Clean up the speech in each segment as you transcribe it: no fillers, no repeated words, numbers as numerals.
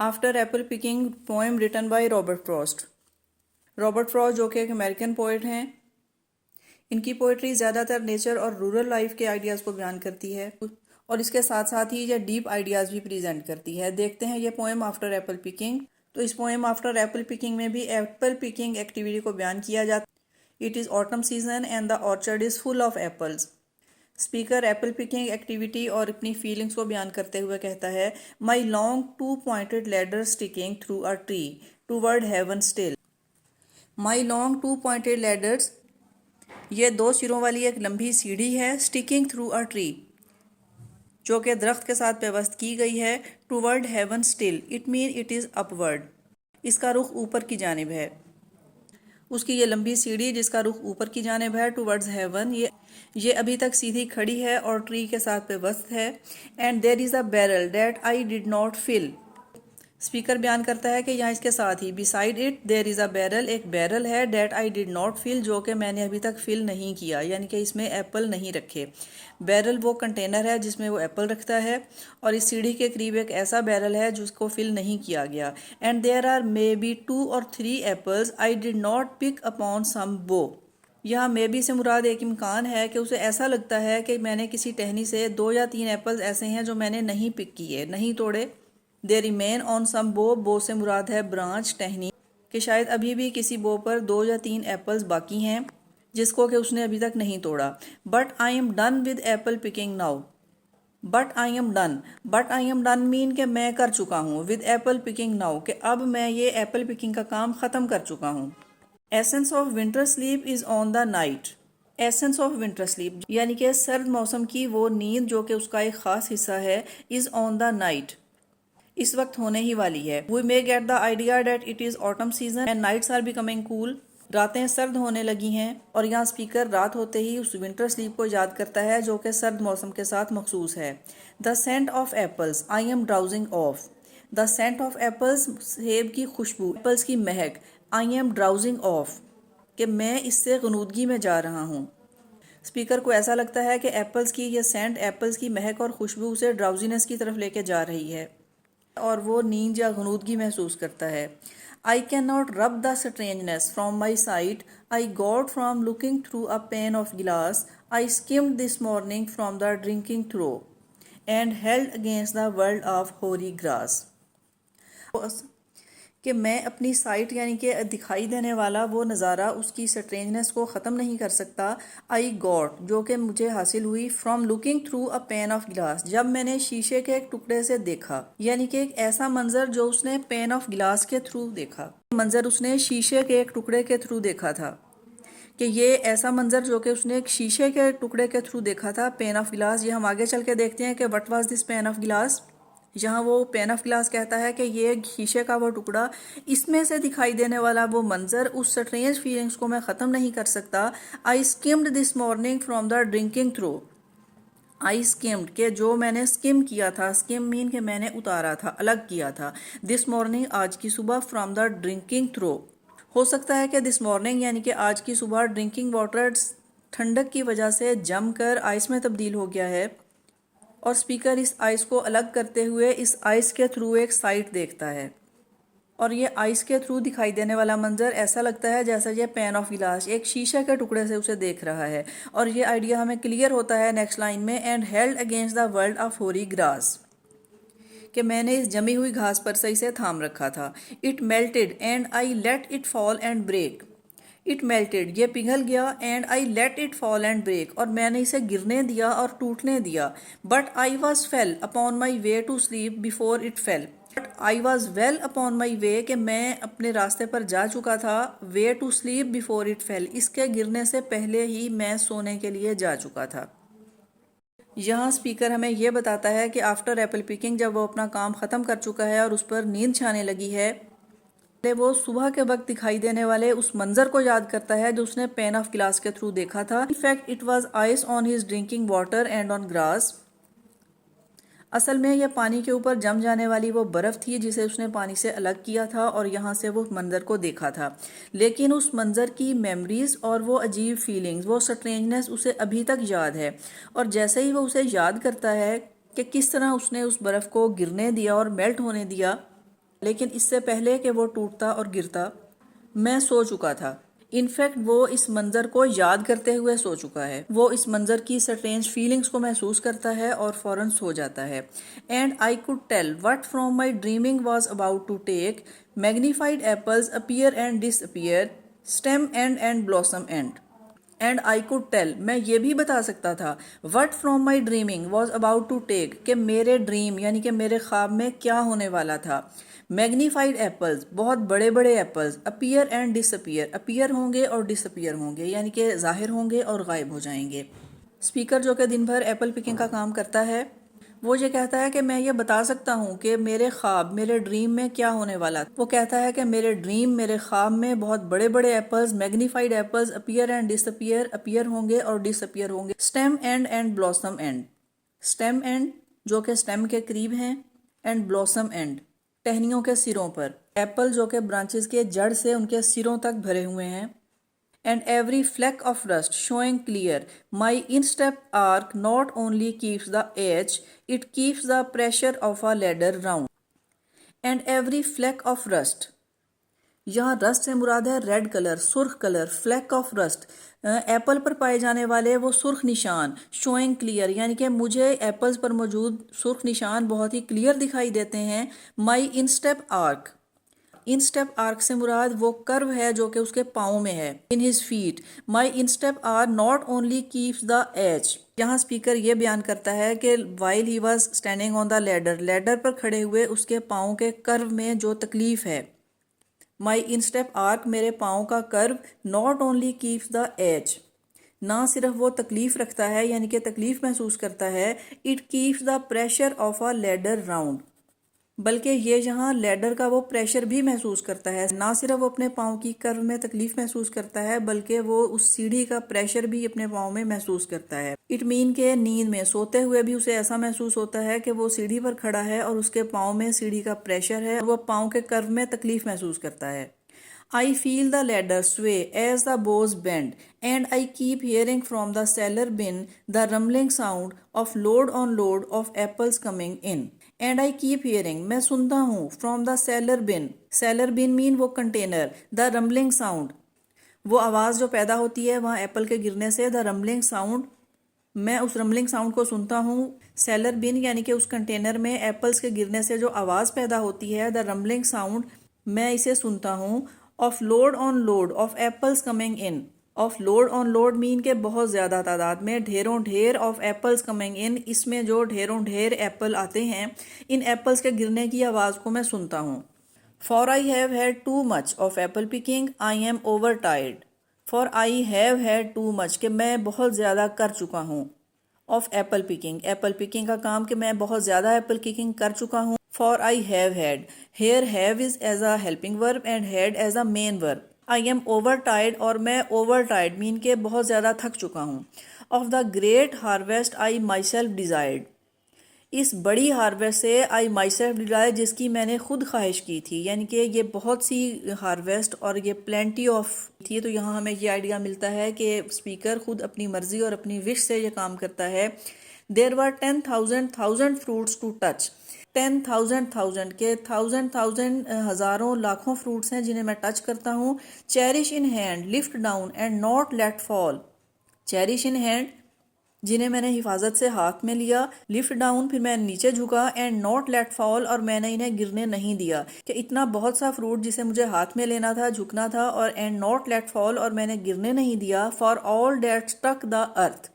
After apple picking poem written by Robert Frost. Robert Frost जो कि एक American poet हैं, इनकी पोइट्री ज़्यादातर नेचर और रूरल लाइफ के आइडियाज़ को बयान करती है और इसके साथ साथ ही ये डीप आइडियाज़ भी प्रेजेंट करती है। देखते हैं ये पोएम आफ्टर एप्पल पिकिंग। तो इस पोएम आफ्टर एप्पल पिकिंग में भी एप्पल पिकिंग एक्टिविटी को बयान किया जाता है। It is autumn season and the orchard is full of apples. Speaker apple picking activity और अपनी फीलिंग्स को बयान करते हुए कहता है, my long two pointed ladder sticking through a tree toward heaven still. My long two pointed ladders, ये दो सिरों वाली एक लंबी सीढ़ी है। स्टिकिंग थ्रू अ ट्री, जो कि दरख्त के साथ व्यवस्थ की गई है। Toward heaven still, it mean it is upward, इसका रुख ऊपर की जानिब है। उसकी ये लंबी सीढ़ी जिसका रुख ऊपर की जानिब है, टूवर्ड्स हेवन, ये अभी तक सीधी खड़ी है और ट्री के साथ व्यवस्थ है। And there is a barrel that I did not fill. Speaker बयान करता है कि यहाँ इसके साथ ही beside it there is a barrel, एक बैरल है, that I did not fill, जो कि मैंने अभी तक फिल नहीं किया, यानी कि इसमें एप्पल नहीं रखे। बैरल वो कंटेनर है जिसमें वो एप्पल रखता है और इस सीढ़ी के करीब एक ऐसा बैरल है जिसको फिल नहीं किया गया। And there are may be 2 or 3 apples I did not pick upon some bough. यहाँ मे बी से मुराद एक इम्कान है कि उसे ऐसा लगता है कि मैंने किसी टहनी से 2 या 3 एप्पल्स ऐसे हैं जो मैंने नहीं पिक किए, नहीं तोड़े। दे रिमेन ऑन सम बो से मुराद है ब्रांच, टहनी, कि शायद अभी भी किसी बो पर 2 या 3 एप्पल्स बाकी हैं जिसको कि उसने अभी तक नहीं तोड़ा। But I am done with Apple picking now. But I am done mean कि मैं कर चुका हूँ, विद एप्पल पिकिंग नाउ कि अब मैं ये एप्पल पिकिंग का काम ख़त्म कर चुका हूँ। Essence of winter sleep is on the night. Essence of winter sleep यानी कि सर्द मौसम की वो नींद जो कि उसका एक ख़ास हिस्सा है, इज़ ऑन द नाइट, इस वक्त होने ही वाली है। We may get the idea that it is autumn season and nights are becoming cool. रातें सर्द होने लगी हैं और यहाँ स्पीकर रात होते ही उस विंटर स्लीप को याद करता है जो कि सर्द मौसम के साथ मखसूस है। The scent of apples I am drowsing off. The scent of apples, सेब की खुशबू, एप्पल्स की महक। आई एम ड्राउजिंग ऑफ, कि मैं इससे गनूदगी में जा रहा हूँ। स्पीकर को ऐसा लगता है कि एप्पल्स की ये सेंट, एप्पल्स की महक और खुशबू उसे ड्राउजीनेस की तरफ लेके जा रही है और वो नींद या गनूदगी महसूस करता है। I can not rub the strangeness from my sight I got from looking through a pane of glass I skimmed this morning from the drinking trough and held against the world of hoary grass. कि मैं अपनी site यानी कि दिखाई देने वाला वो नज़ारा, उसकी स्ट्रेंजनेस को ख़त्म नहीं कर सकता। आई गॉट, जो कि मुझे हासिल हुई, from looking through a pane of गिलास, जब मैंने शीशे के एक टुकड़े से देखा, यानी कि एक ऐसा मंजर जो उसने पेन ऑफ गिलास के थ्रू देखा। मंजर उसने शीशे के एक टुकड़े के थ्रू देखा था, कि ये ऐसा मंजर जो कि उसने एक शीशे के टुकड़े के थ्रू देखा था, पेन ऑफ गिलास। ये हम आगे चल के देखते हैं कि what was this pen of गिलास। जहाँ वो पेन ऑफ गिलास कहता है कि ये शीशे का वो टुकड़ा, इसमें से दिखाई देने वाला वो मंजर, उस स्ट्रेंज फीलिंग्स को मैं ख़त्म नहीं कर सकता। I skimmed this morning from the drinking trough. I skimmed, के जो मैंने स्किम किया था, स्किम मीन के मैंने उतारा था, अलग किया था। दिस मॉर्निंग, आज की सुबह, फ्रॉम द ड्रिंकिंग थ्रो, हो सकता है कि दिस मॉर्निंग यानी कि आज की सुबह ड्रिंकिंग वाटर ठंडक की वजह से जमकर आइस में तब्दील हो गया है और स्पीकर इस आइस को अलग करते हुए इस आइस के थ्रू एक साइट देखता है और ये आइस के थ्रू दिखाई देने वाला मंजर ऐसा लगता है जैसा ये पेन ऑफ गिलास एक शीशे के टुकड़े से उसे देख रहा है। और ये आइडिया हमें क्लियर होता है नेक्स्ट लाइन में, and held against the world of hoary grass, कि मैंने इस जमी हुई घास पर से इसे थाम रखा था। It melted and I let it fall and break. It melted, ये पिघल गया, and I let it fall and break, और मैंने इसे गिरने दिया और टूटने दिया। But I was well upon my way to sleep before it fell. But I was well upon my way, कि मैं अपने रास्ते पर जा चुका था, way to sleep before it fell, इसके गिरने से पहले ही मैं सोने के लिए जा चुका था। यहाँ स्पीकर हमें यह बताता है कि आफ्टर एप्पल पिकिंग, जब वो अपना काम ख़त्म कर चुका है और उस पर नींद छाने लगी है, वो सुबह के वक्त दिखाई देने वाले उस मंजर को याद करता है जो उसने पेन ऑफ गिलास के थ्रू देखा था। In fact it was ice on his drinking water and on grass. असल में यह पानी के ऊपर जम जाने वाली वो बर्फ़ थी जिसे उसने पानी से अलग किया था और यहाँ से वो मंजर को देखा था। लेकिन उस मंजर की मेमोरीज और वो अजीब फीलिंग्स, वो स्ट्रेंजनेस उसे अभी तक याद है। और जैसे ही वो उसे याद करता है कि किस तरह उसने उस बर्फ़ को गिरने दिया और मेल्ट होने दिया, लेकिन इससे पहले कि वो टूटता और गिरता मैं सो चुका था। इनफैक्ट वो इस मंजर को याद करते हुए सो चुका है। वो इस मंजर की स्ट्रेंज फीलिंग्स को महसूस करता है और फौरन सो जाता है। And I could tell what from my dreaming was about to take, magnified apples appear and disappear, stem and blossom and I could tell, मैं ये भी बता सकता था, what from my dreaming was about to take, कि मेरे dream यानी कि मेरे ख्वाब में क्या होने वाला था। मैग्नीफाइड एप्पल्स, बहुत बड़े बड़े apples, appear and disappear, appear होंगे और डिसअपीयर होंगे यानी कि जाहिर होंगे और गायब हो जाएंगे। स्पीकर जो कि दिन भर एप्पल पिकिंग का काम करता है, वो ये कहता है कि मैं ये बता सकता हूँ कि मेरे ख्वाब, मेरे ड्रीम में क्या होने वाला। वो कहता है कि मेरे ड्रीम, मेरे ख्वाब में बहुत बड़े बड़े apples, magnified apples, appear and disappear, appear होंगे और डिसअपीयर होंगे, stem and blossom and, stem and जो कि स्टेम के करीब हैं, एंड ब्लॉसम एंड टहनियों के सिरों पर, एप्पल जो कि ब्रांचेस के जड़ से उनके सिरों तक भरे हुए हैं। And every fleck of rust showing clear, my instep arc not only keeps the edge, it keeps the pressure of a ladder round. And every fleck of rust, यहाँ रस्ट से मुराद है रेड कलर, सुर्ख colour, फ्लैक of rust, Apple पर पाए जाने वाले वो सुर्ख निशान, शोइंग क्लियर यानी कि मुझे एप्पल्स पर मौजूद सुर्ख निशान बहुत ही क्लियर दिखाई देते हैं। माई इंस्टेप आर्क, इंस्टेप आर्क से मुराद वो कर्व है जो कि उसके पाँव में है, in his feet. My instep arch not only keeps the ache, यहाँ स्पीकर ये बयान करता है कि while he was standing on the ladder, ladder पर खड़े हुए उसके पाँव के कर्व में जो तकलीफ है। माई इंस्टेप आर्क, मेरे पाँव का curve, not only keeps the edge, ना सिर्फ वो तकलीफ रखता है यानी कि तकलीफ महसूस करता है, it keeps the pressure of a ladder round, बल्कि ये यहाँ लैडर का वो प्रेशर भी महसूस करता है। ना सिर्फ वो अपने पाँव की कर्व में तकलीफ महसूस करता है बल्कि वो उस सीढ़ी का प्रेशर भी अपने पाँव में महसूस करता है। इट मीन के नींद में सोते हुए भी उसे ऐसा महसूस होता है कि वो सीढ़ी पर खड़ा है और उसके पाँव में सीढ़ी का प्रेशर है और वो पाँव के कर्व में तकलीफ महसूस करता है। I feel the ladder sway as the bows bend, and I keep hearing from the cellar bin the rumbling sound of load on load of apples coming in. And I keep hearing, मैं सुनता हूँ, from the cellar bin mean वो container, the rumbling sound, वो आवाज़ जो पैदा होती है वहाँ एप्पल के गिरने से, the rumbling sound, मैं उस रम्बलिंग साउंड को सुनता हूँ। सेलर बिन यानी कि उस कंटेनर में एप्पल्स के गिरने से जो आवाज़ पैदा होती है, द रम्बलिंग साउंड, मैं इसे सुनता हूँ। Of load on load of apples coming in, of load on load mean के बहुत ज़्यादा तादाद में, ढेरों ढेर, ऑफ एप्पल्स कमिंग इन, इसमें जो ढेरों ढेर एप्पल आते हैं, इन एप्पल्स के गिरने की आवाज़ को मैं सुनता हूँ। For I have had too much of Apple picking, I am over tired. For I have had too much कि मैं बहुत ज़्यादा कर चुका हूँ, ऑफ एप्पल पिकिंग का काम कि मैं बहुत ज़्यादा एप्पल पिकिंग कर चुका हूँ। For I have had, here have is as a helping verb and had as a main verb. I am over tired, और मैं ओवर टायर्ड मीन के बहुत ज़्यादा थक चुका हूँ। Of the great harvest I my self desired, इस बड़ी हार्वेस्ट से आई माई सेल्फ डिज़ायर, जिसकी मैंने खुद ख्वाहिश की थी, यानी कि ये बहुत सी हार्वेस्ट और ये प्लेंटी ऑफ थी। तो यहाँ हमें ये आइडिया मिलता है कि स्पीकर खुद अपनी मर्जी और अपनी विश से ये काम करता है। देर वर 10,000 फ्रूट्स टू टच, 10,000 के थाउजेंड हज़ारों लाखों फ्रूट्स हैं जिन्हें मैं टच करता हूँ। Cherish in hand, lift down and not let fall, cherish in hand जिन्हें मैंने हिफाजत से हाथ में लिया, लिफ्ट डाउन फिर मैं नीचे झुका, एंड नॉट लेट फॉल और मैंने इन्हें गिरने नहीं दिया, कि इतना बहुत सा फ्रूट जिसे मुझे हाथ में लेना था, झुकना था, और एंड नॉट लेट फॉल और मैंने गिरने नहीं दिया। For all that stuck the earth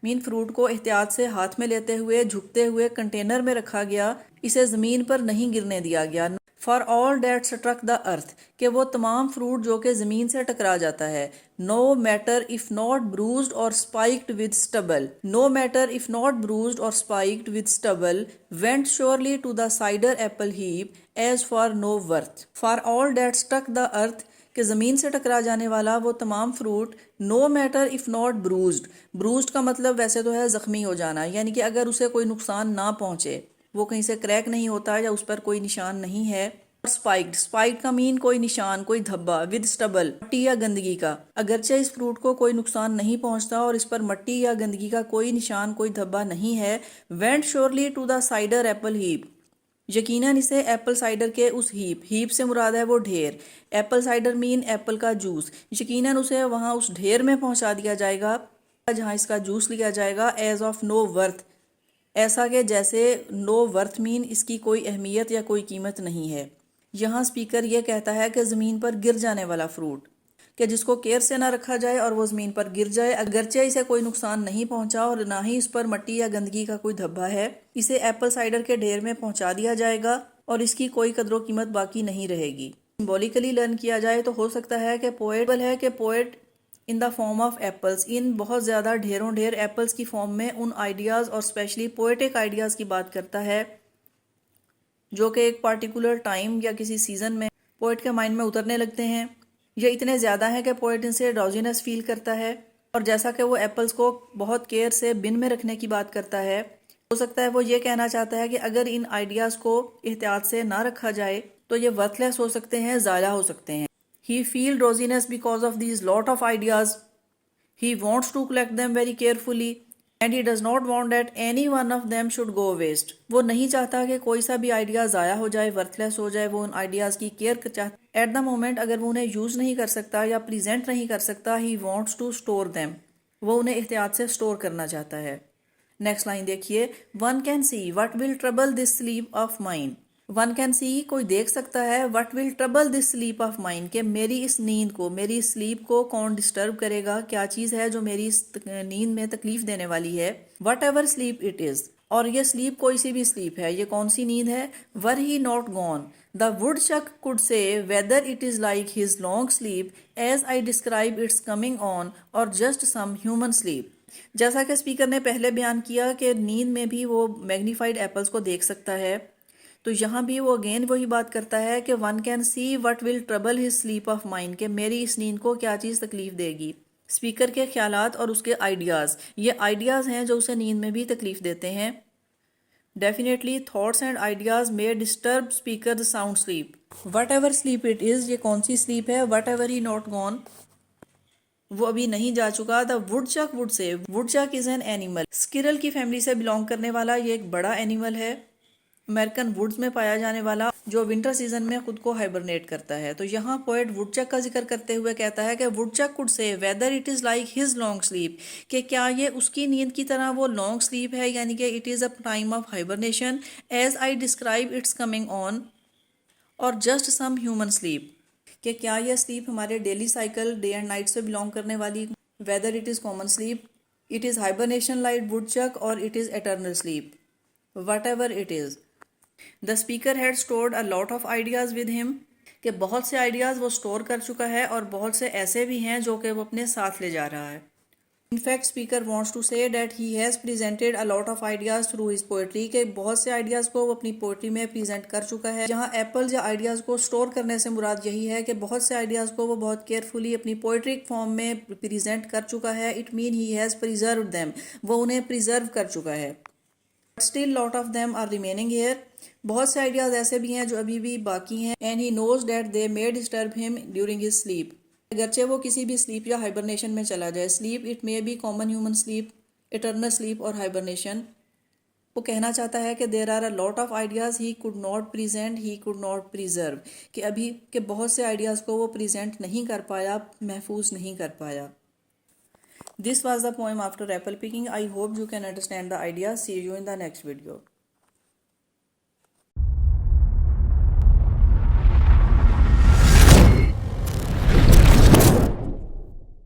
mean fruit को एहतियात से हाथ में लेते हुए झुकते हुए कंटेनर में रखा गया, इसे ज़मीन पर नहीं गिरने दिया गया। For all that struck the earth कि वो तमाम फ्रूट जो कि ज़मीन से टकरा जाता है। No matter if not bruised or spiked with stubble, no matter if not bruised or spiked with stubble, went surely to the cider apple heap as for no worth. For all that stuck the earth कि ज़मीन से टकरा जाने वाला वो तमाम fruit, no matter if not bruised, bruised का मतलब वैसे तो है ज़ख्मी हो जाना, यानी कि अगर उसे कोई नुकसान ना पहुँचे, वो कहीं से क्रैक नहीं होता या उस पर कोई निशान नहीं है। स्पाइक्ड, स्पाइक्ड का मीन कोई निशान, कोई धब्बा, विद स्टबल मट्टी या गंदगी का, अगरचे इस फ्रूट को कोई नुकसान नहीं पहुंचता और इस पर मट्टी या गंदगी का कोई निशान, कोई धब्बा नहीं है। Went surely to the cider apple heap, यकीनन इसे एप्पल साइडर के उस हीप से मुराद है वो ढेर, एप्पल साइडर मीन एप्पल का जूस, यकीनन उसे वहाँ उस ढेर में पहुँचा दिया जाएगा जहाँ इसका जूस लिया जाएगा, एज ऑफ नो वर्थ, ऐसा कि जैसे नो वर्थ मीन इसकी कोई अहमियत या कोई कीमत नहीं है। यहाँ स्पीकर ये कहता है कि ज़मीन पर गिर जाने वाला फ्रूट, कि जिसको केयर से ना रखा जाए और वो ज़मीन पर गिर जाए, अगरचे इसे कोई नुकसान नहीं पहुंचा और ना ही इस पर मट्टी या गंदगी का कोई धब्बा है, इसे एप्पल साइडर के ढेर में पहुंचा दिया जाएगा और इसकी कोई कदर कीमत बाकी नहीं रहेगी। सिंबॉलिकली लर्न किया जाए तो हो सकता है कि poet in the form of apples, इन बहुत ज़्यादा ढेरों ढेर एप्पल्स की फॉर्म में उन आइडियाज़ और स्पेशली पोएटिक आइडियाज़ की बात करता है जो कि एक पार्टिकुलर टाइम या किसी सीज़न में पोएट के माइंड में उतरने लगते हैं। ये इतने ज़्यादा हैं कि पोएट इनसे ड्राउजीनेस फील करता है, और जैसा कि वो एप्पल्स को बहुत केयर से बिन में रखने की बात करता है, हो सकता है वो ये कहना चाहता है कि अगर इन आइडियाज़ को एहतियात से ना रखा जाए तो ये वर्थलेस हो सकते हैं, ज़ाया हो सकते हैं। He feel drowsiness because of these lot of ideas, he wants to collect them very carefully and he does not want that any one of them should go waste. वो नहीं चाहता कि कोई सा भी आइडिया ज़ाया हो जाए, वर्थलेस हो जाए। वो उन आइडियाज़ की केयर चाहता एट द मोमेंट, अगर वो उन्हें यूज़ नहीं कर सकता या प्रेजेंट नहीं कर सकता, ही वॉन्ट्स टू स्टोर देम, वो उन्हें एहतियात से स्टोर करना चाहता है। नेक्स्ट लाइन देखिए, one can see what will trouble this sleep of mind. One can see, कोई देख सकता है, what will trouble this sleep of mind, के मेरी इस नींद को, मेरी इस स्लीप को कौन डिस्टर्ब करेगा, क्या चीज़ है जो मेरी इस नींद में तकलीफ देने वाली है। Whatever sleep it is, और ये स्लीप कोई सी भी स्लीप है, ये कौन सी नींद है। Were he not gone the woodchuck could say whether it is like his long sleep as I describe its coming on or just some human sleep. जैसा कि स्पीकर ने पहले बयान किया कि नींद में भी वो मैग्नीफाइड एप्पल्स को देख सकता है, तो यहाँ भी वो अगेन वही बात करता है कि one can see what will trouble his sleep of mind, के मेरी इस नींद को क्या चीज़ तकलीफ देगी। स्पीकर के ख्यालात और उसके आइडियाज़, ये आइडियाज़ हैं जो उसे नींद में भी तकलीफ देते हैं। Definitely thoughts and ideas may disturb speaker the sound sleep. Whatever sleep it is, ये कौन सी स्लीप है। Whatever he not gone, वो अभी नहीं जा चुका। The woodchuck would say, woodchuck is an animal, squirrel की फैमिली से बिलोंग करने वाला ये एक बड़ा एनिमल है, अमेरिकन वुड्स में पाया जाने वाला, जो विंटर सीजन में खुद को हाइबरनेट करता है। तो यहाँ पोएट वुडचक का जिक्र करते हुए कहता है कि woodchuck could say whether it is like his long sleep, कि क्या ये उसकी नींद की तरह वो लॉन्ग स्लीप है, यानी कि it is a time of hibernation as I describe its coming on or just some human sleep, कि क्या यह स्लीप हमारे daily cycle day and night से बिलोंग करने वाली, whether it is common sleep, it is hibernation like woodchuck और it is eternal sleep, whatever it is. The speaker had stored a lot of ideas with him, कि बहुत से ideas वो store कर चुका है और बहुत से ऐसे भी हैं जो कि वो अपने साथ ले जा रहा है। In fact speaker wants to say that he has presented a lot of ideas through his poetry, के बहुत से आइडियाज़ को वो अपनी पोएट्री में प्रेजेंट कर चुका है। जहाँ एप्पल्स या आइडियाज़ को स्टोर करने से मुराद यही है कि बहुत से आइडियाज़ को वो बहुत केयरफुली अपनी पोएट्रिक फॉर्म में प्रेजेंट कर चुका है। It mean he has preserved them, वो उन्हें प्रिजर्व कर चुका है। Still lot of them are remaining here, बहुत से आइडियाज़ ऐसे भी हैं जो अभी भी बाकी हैं। And he knows that they may disturb him during his sleep, अगरचे वो किसी भी स्लीप या हाइबरनेशन में चला जाए। Sleep it may be common human sleep, eternal sleep और हाइबरनेशन। वो कहना चाहता है कि there are a lot of ideas he could not present, he could not preserve, कि अभी के बहुत से आइडियाज़ को वो प्रेजेंट नहीं कर पाया, महफूज नहीं कर पाया। This was the poem after apple picking. I hope you can understand the idea. See you in the next video.